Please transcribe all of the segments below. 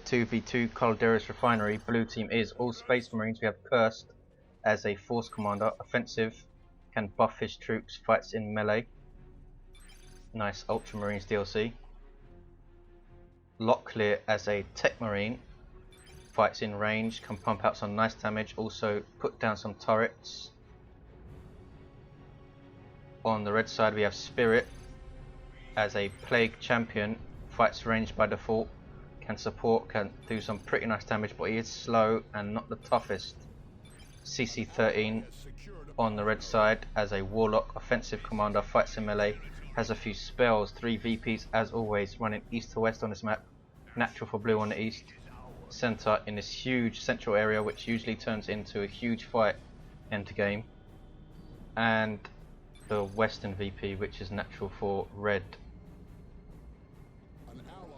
2v2 Calderis Refinery. Blue team is all Space Marines. We have Cursed as a force commander, offensive, can buff his troops, fights in melee. Nice Ultramarines DLC. Locklear as a Techmarine, fights in range, can pump out some nice damage, also put down some turrets. On the red side we have Spirit as a Plague Champion, fights range by default, can support, can do some pretty nice damage, but he is slow and not the toughest. ccXIII on the red side as a Warlock, offensive commander, fights in melee, has a few spells, 3 VPs as always, running east to west on this map, natural for blue on the east, center in this huge central area which usually turns into a huge fight end game, and the western VP which is natural for red.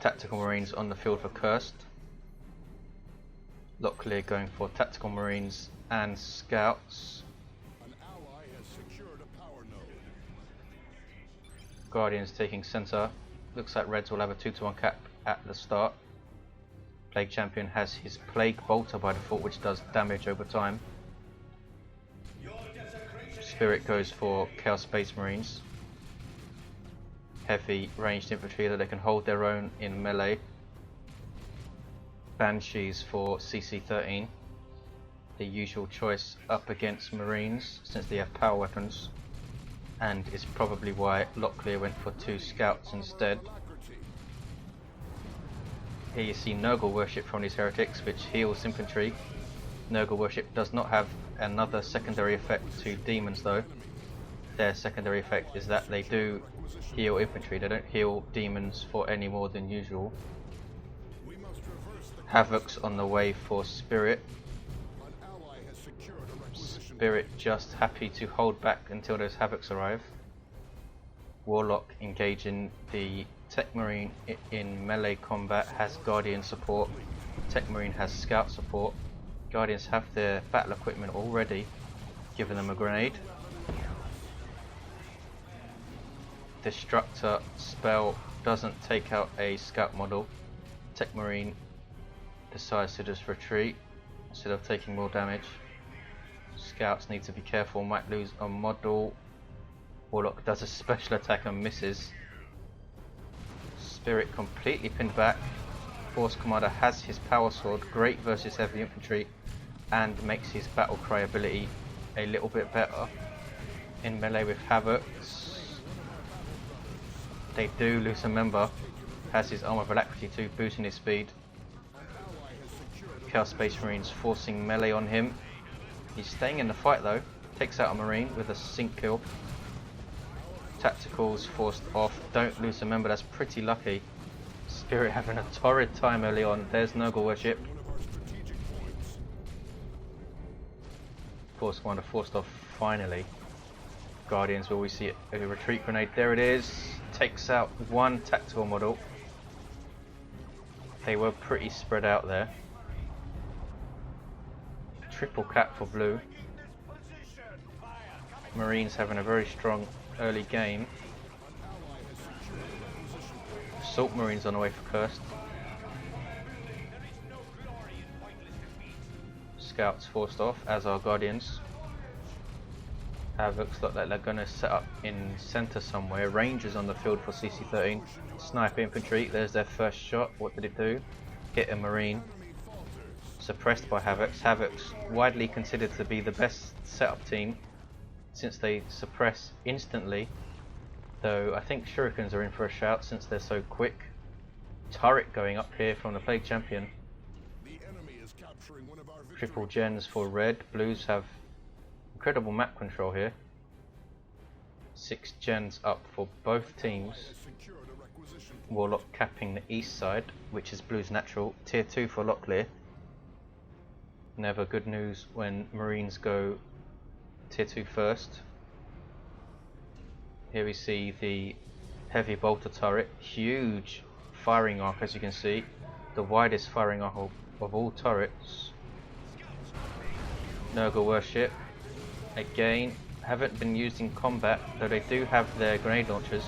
Tactical Marines on the field for Cursed. Locklear going for Tactical Marines and Scouts. Guardians taking center. Looks like Reds will have a 2-to-1 cap at the start. Plague Champion has his Plague Bolter by default, which does damage over time. Spirit goes for Chaos Space Marines. Heavy ranged infantry that they can hold their own in melee. Banshees for ccXIII. The usual choice up against Marines since they have power weapons, and is probably why Locklear went for 2 Scouts instead. Here you see Nurgle Worship from these heretics, which heals infantry. Nurgle Worship does not have another secondary effect to demons though. Their secondary effect is that they do heal infantry, they don't heal demons for any more than usual. Havoc's on the way for Spirit. Spirit just happy to hold back until those Havocs arrive. Warlock engaging the Techmarine in melee combat, has Guardian support. Techmarine has Scout support. Guardians have their battle equipment already, giving them a grenade. Destructor spell doesn't take out a Scout model. Techmarine decides to just retreat instead of taking more damage. Scouts need to be careful, might lose a model. Warlock does a special attack and misses. Spirit completely pinned back. Force Commander has his power sword, great versus heavy infantry, and makes his battle cry ability a little bit better. In melee with Havocs, they do lose a member, has his armor of alacrity too, boosting his speed. Chaos Space Marines forcing melee on him. He's staying in the fight though, takes out a Marine with a sync kill. Tacticals forced off, don't lose a member, that's pretty lucky. Spirit having a torrid time early on, there's Nurgle Worship. Force Commander forced off finally. Guardians, will we see a retreat grenade? There it is, takes out 1 tactical model. They were pretty spread out there. Triple cap for blue. Marines having a very strong early game. Assault Marines on the way for Cursed. Scouts forced off, as are Guardians. Havocs look like they're going to set up in centre somewhere. Rangers on the field for ccXIII. Sniper infantry, there's their first shot. What did it do? Hit a Marine. Suppressed by Havocs. Havocs widely considered to be the best setup team since they suppress instantly, though I think Shurikens are in for a shout since they're so quick. Turret going up here from the Plague Champion. Triple gens for red. Blues have incredible map control here. 6 gens up for both teams. Warlock capping the east side, which is blue's natural. Tier 2 for Locklear. Never good news when Marines go tier 2 first. Here we see the heavy bolter turret, huge firing arc as you can see, the widest firing arc of all turrets. Nurgle Worship, again, haven't been used in combat, though they do have their grenade launchers,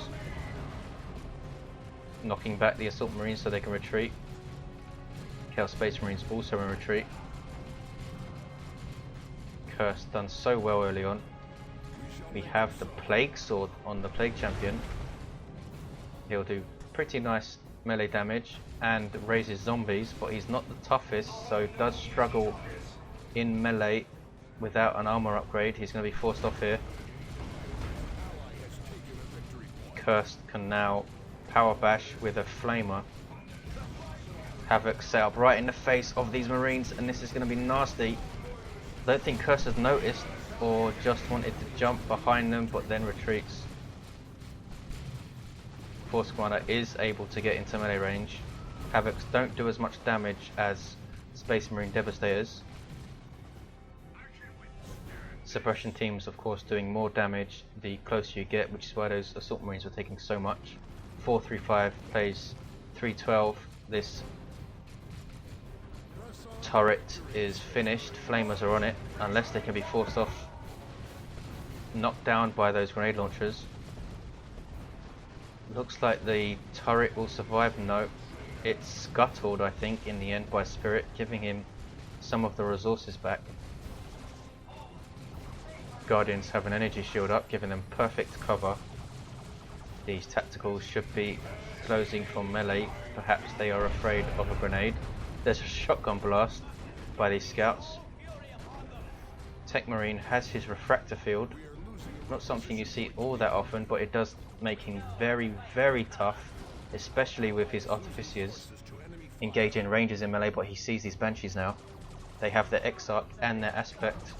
knocking back the assault marines so they can retreat. Chaos Space Marines also in retreat. Curse done so well early on. We have the Plague Sword on the Plague Champion. He'll do pretty nice melee damage and raises zombies, but he's not the toughest, so does struggle in melee without an armor upgrade. He's going to be forced off here. Cursed can now power bash with a flamer. Havoc set up right in the face of these Marines, and this is going to be nasty. I don't think Cursed has noticed or just wanted to jump behind them, but then retreats. Force Commander is able to get into melee range. Havocs don't do as much damage as Space Marine Devastators. Suppression teams, of course, doing more damage the closer you get, which is why those Assault Marines were taking so much. 435 plays 312. This turret is finished. Flamers are on it, unless they can be forced off, knocked down by those grenade launchers. Looks like the turret will survive. No, it's scuttled, I think, in the end by Spirit, giving him some of the resources back. Guardians have an energy shield up, giving them perfect cover. These tacticals should be closing from melee. Perhaps they are afraid of a grenade. There's a shotgun blast by these scouts. Techmarine has his refractor field. Not something you see all that often, but it does make him very, very tough, especially with his artificers engaging ranges in melee, but he sees these Banshees now. They have their Exarch and their Aspect.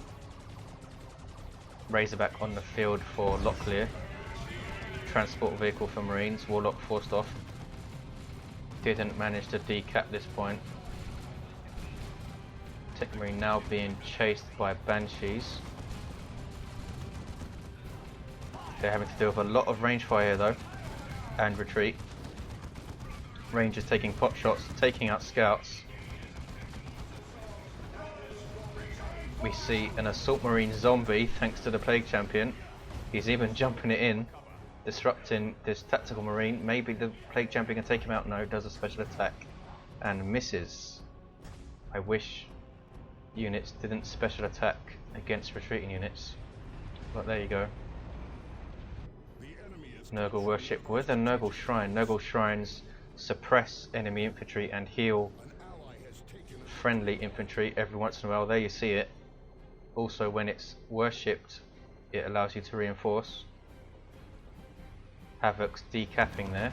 Razorback on the field for Locklear. Transport vehicle for Marines. Warlock forced off. Didn't manage to decap this point. Techmarine now being chased by Banshees. They're having to deal with a lot of range fire though, and retreat. Rangers taking pot shots, taking out scouts. We see an Assault Marine zombie thanks to the Plague Champion. He's even jumping it in, disrupting this tactical Marine. Maybe the Plague Champion can take him out. No, does a special attack and misses. I wish units didn't special attack against retreating units, but there you go. Nurgle worship with a Nurgle Shrine. Nurgle Shrines suppress enemy infantry and heal friendly infantry every once in a while. There you see it. Also, when it's worshipped, it allows you to reinforce. Havoc's decapping there.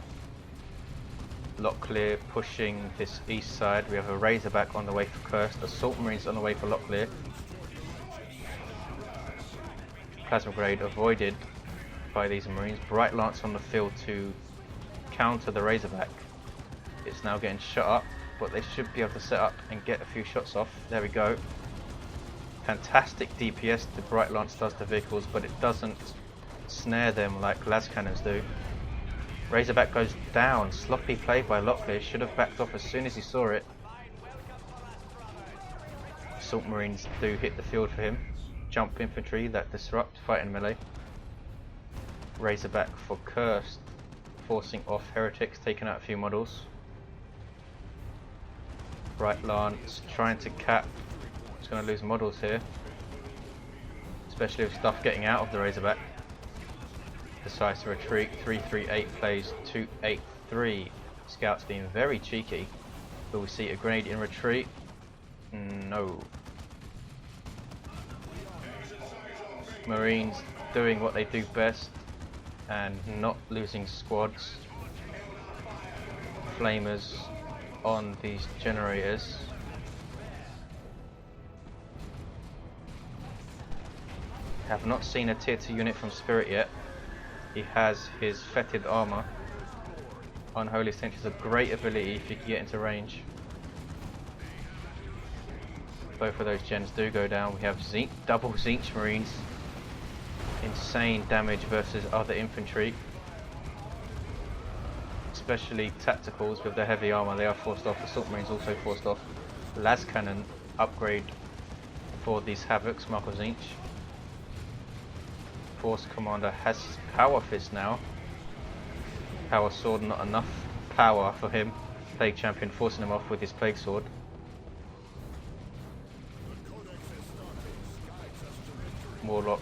Locklear pushing this east side. We have a Razorback on the way for Cursed. Assault Marines on the way for Locklear. Plasma Grade avoided by these Marines. Bright Lance on the field to counter the Razorback. It's now getting shot up, but they should be able to set up and get a few shots off. There we go. Fantastic DPS the Bright Lance does to vehicles, but it doesn't snare them like las cannons do. Razorback goes down. Sloppy play by Locklear. Should have backed off as soon as he saw it. Assault Marines do hit the field for him. Jump infantry that disrupt fighting melee. Razorback for Cursed, forcing off heretics, taking out a few models. Bright Lance trying to cap. It's going to lose models here, especially with stuff getting out of the Razorback. Decides to retreat. 338 plays 283. Scouts being very cheeky. Will we see a grenade in retreat? No. Marines doing what they do best and not losing squads. Flamers on these generators. Have not seen a tier 2 unit from Spirit yet. He has his fetid armor. Unholy Stench is a great ability if you can get into range. Both of those gens do go down. We have double Zinch Marines. Insane damage versus other infantry. Especially tacticals with the heavy armor. They are forced off. Assault Marines also forced off. Las Cannon upgrade for these Havocs. Marco Zinch. Force Commander has his Power Fist now. Power Sword not enough power for him. Plague Champion forcing him off with his Plague Sword. Warlock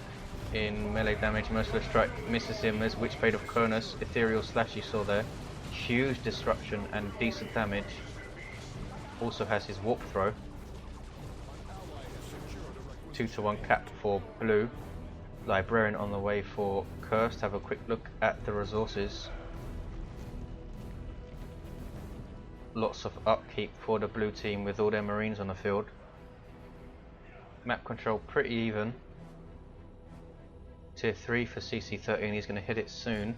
in melee damage. Merciless Strike misses him. There's Witchblade of Kernus. Ethereal Slash you saw there. Huge disruption and decent damage. Also has his Warp Throw. 2-to-1 cap for blue. Librarian on the way for Cursed. Have a quick look at the resources. Lots of upkeep for the blue team with all their marines on the field. Map control pretty even. Tier 3 for ccXIII, he's going to hit it soon.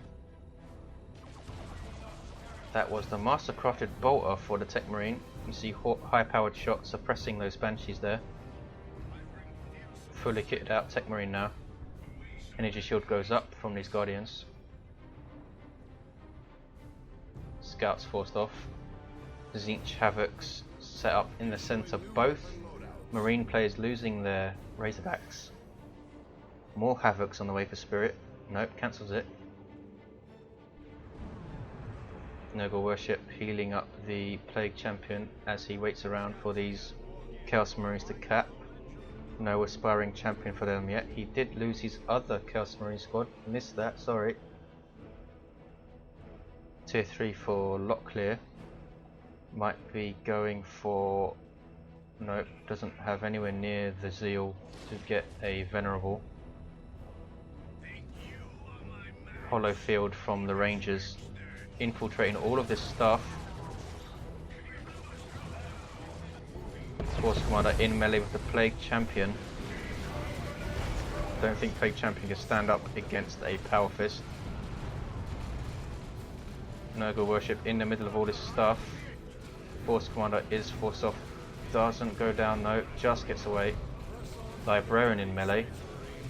That was the master crafted bolter for the Techmarine. You see high powered shots suppressing those banshees there. Fully kitted out Techmarine now. Energy shield goes up from these guardians. Scouts forced off. Tzeentch Havocs set up in the center. Both marine players losing their Razorbacks. More Havocs on the way for Spirit. Nope, cancels it. Nurgle Worship healing up the Plague Champion as he waits around for these Chaos Marines to cap. No aspiring champion for them yet. He did lose his other Chaos Marine squad. Missed that, sorry. Tier 3 for Locklear. Might be going for... Nope, doesn't have anywhere near the zeal to get a Venerable. Hollow Field from the Rangers. Infiltrating all of this stuff. Force Commander in melee with the Plague Champion. Don't think Plague Champion can stand up against a Power Fist. Nurgle Worship in the middle of all this stuff. Force Commander is forced off. Doesn't go down though, just gets away. Librarian in melee.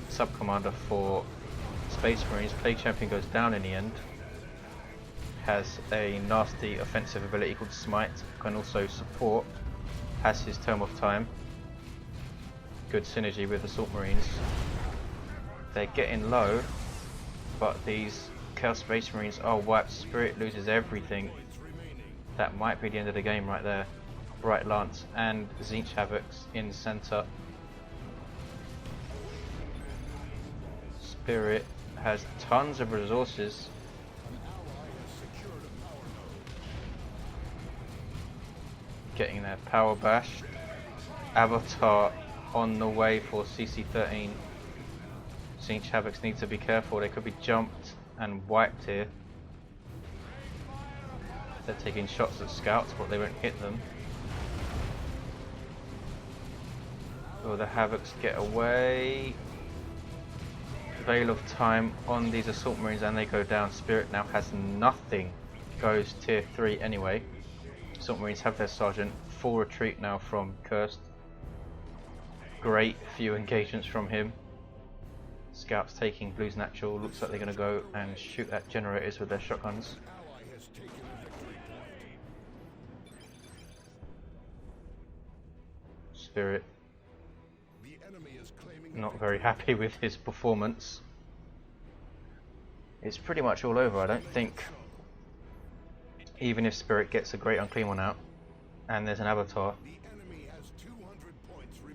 Sub Commander for Space Marines. Plague Champion goes down in the end. Has a nasty offensive ability called Smite. Can also support. Has his Tome of Time. Good synergy with Assault Marines. They're getting low, but these Chaos Space Marines are wiped. Spirit loses everything. That might be the end of the game right there. Bright Lance and Tzeentch Havocs in the center. Spirit has tons of resources. Getting their power bashed. Avatar on the way for ccXIII. Tzeentch Havocs need to be careful, they could be jumped and wiped here. They're taking shots at scouts, but they won't hit them. Will the Havocs get away? Veil of Time on these Assault Marines and they go down. Spirit now has nothing. Goes tier 3 anyway. Assault Marines have their Sergeant. Full retreat now from Cursed. Great few engagements from him. Scouts taking Blue's natural. Looks like they're going to go and shoot at generators with their shotguns. Spirit not very happy with his performance. It's pretty much all over. I don't think, even if Spirit gets a great unclean one out and there's an Avatar,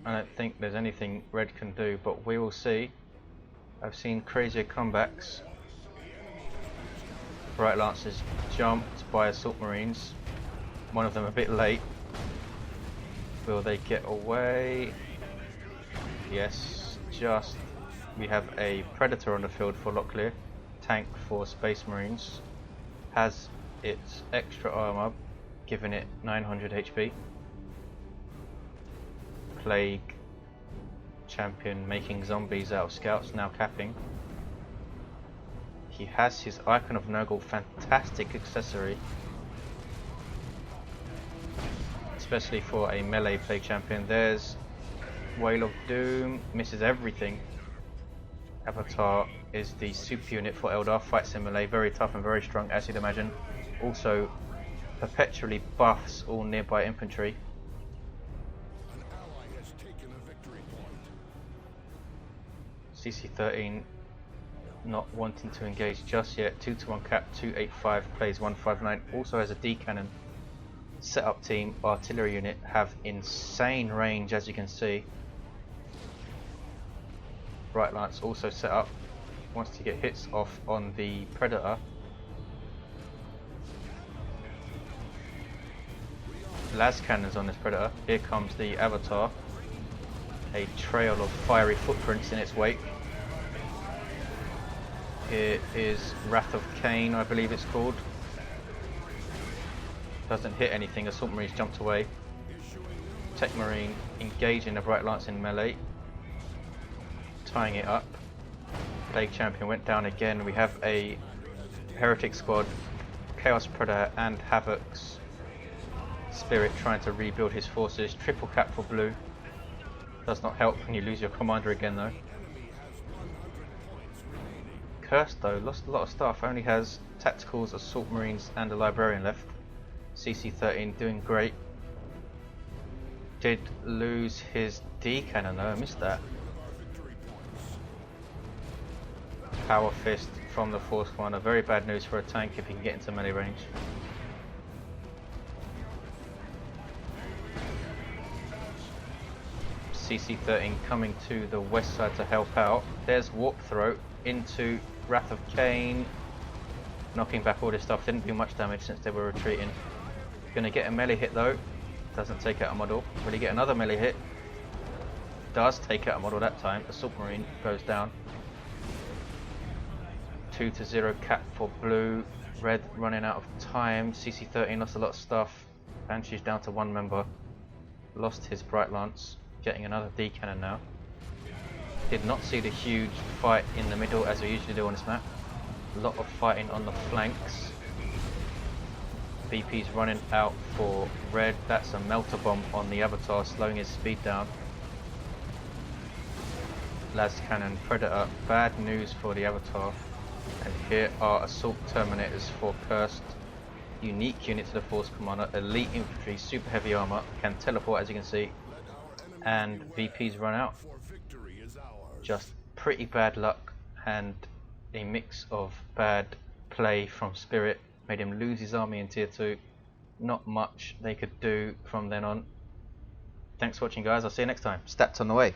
I don't think there's anything Red can do, but we will see. I've seen crazier comebacks. Bright Lancers jumped by Assault Marines, one of them a bit late. Will they get away? Yes, just. We have a Predator on the field for Locklear, tank for Space Marines, has its extra armor, giving it 900 HP. Plague Champion making zombies out of scouts, now capping. He has his Icon of Nurgle, fantastic accessory, especially for a melee Plague Champion. There's Whale of Doom, misses everything. Avatar is the super unit for Eldar, fights in melee, very tough and very strong as you'd imagine. Also perpetually buffs all nearby infantry. ccXIII not wanting to engage just yet. 2-to-1 cap, 285, plays 159. Also has a D cannon. Setup team, artillery unit, have insane range as you can see. Bright Lance also set up. Wants to get hits off on the Predator. Las cannons on this Predator. Here comes the Avatar. A trail of fiery footprints in its wake. Here is Wrath of Cain, I believe it's called. Doesn't hit anything, Assault Marines jumped away. Techmarine engaging the Bright Lance in melee. Tying it up. Plague Champion went down again. We have a Heretic Squad, Chaos Predator and Havoc's Spirit trying to rebuild his forces. Triple cap for blue. Does not help when you lose your commander again though. Cursed though, lost a lot of stuff. Only has Tacticals, Assault Marines and a Librarian left. CC-13 doing great. Did lose his D cannon though, I missed that. Power Fist from the Force Commander. Very bad news for a tank if he can get into melee range. CC-13 coming to the west side to help out. There's Warp Throat into Wrath of Cain. Knocking back all this stuff. Didn't do much damage since they were retreating. Gonna get a melee hit though. Doesn't take out a model. Will he get another melee hit? Does take out a model that time. Assault Marine goes down. 2-0 cap for blue. Red running out of time. CC-13 lost a lot of stuff. Banshee's down to 1 member. Lost his Bright Lance. Getting another D cannon now. Did not see the huge fight in the middle as we usually do on this map. A lot of fighting on the flanks. VP's running out for red. That's a melter bomb on the Avatar, slowing his speed down. Las Cannon Predator. Bad news for the Avatar. And here are Assault Terminators for Cursed. Unique unit to the Force Commander. Elite Infantry, super heavy armor. Can teleport as you can see. And VP's run out. Just pretty bad luck and a mix of bad play from Spirit made him lose his army in tier 2. Not much they could do from then on. Thanks for watching guys, I'll see you next time. Stats on the way.